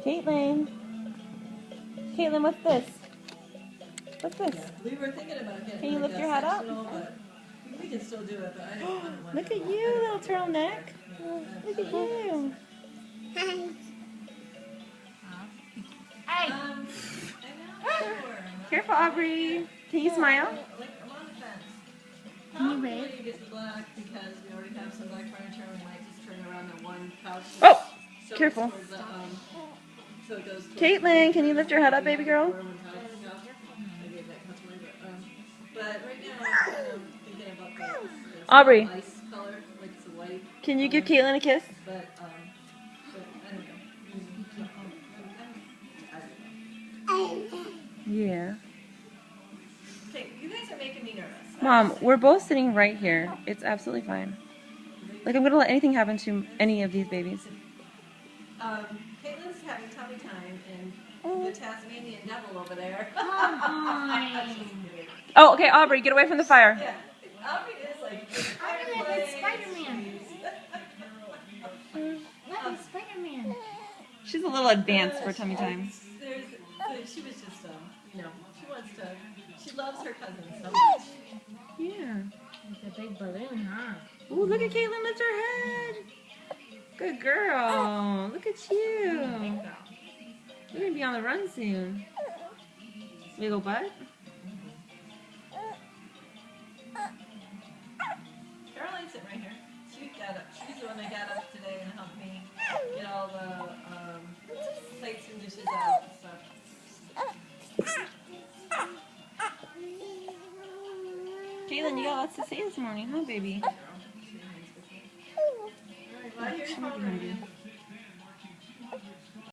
Caitlin. Caitlin, what's this? What's this? We were thinking about getting Can you lift your head up? But we can still do it, but I don't want Look at you, little turtleneck. Look at you. Hey! Careful, Aubrey. Can you smile? Like, I'm on the fence. Can you Probably wave? get the black because we already have some black furniture. We might just turn around the one couch. Oh! So it Careful. goes towards the, so it goes towards Caitlin, can you lift your head up, baby girl? but right now, I'm thinking about the Aubrey. ice color, like it's a white. Can you give Caitlin a kiss? But I don't know. Yeah. Okay, you guys are making me nervous. Mom, we're both sitting right here. It's absolutely fine. Like, I'm gonna let anything happen to any of these babies. Caitlin's having tummy time, and the Tasmanian devil over there. Oh, okay, Aubrey, get away from the fire. Yeah, Aubrey is like Aubrey, that's Spider-Man. That is Spider-Man. She's a little advanced for tummy time. She was just, you know, she wants to. She loves her cousin so much. Yeah. It's a big balloon, huh? Ooh, look at Caitlin lift her head. Good girl. Look at you. You're gonna be on the run soon. Wiggle butt. Caroline's sitting right here. She got up. She's the one that got up today and helped me get all the plates and dishes out and stuff. Caitlin, you got lots to say this morning, huh, baby? All right, well, here's your phone.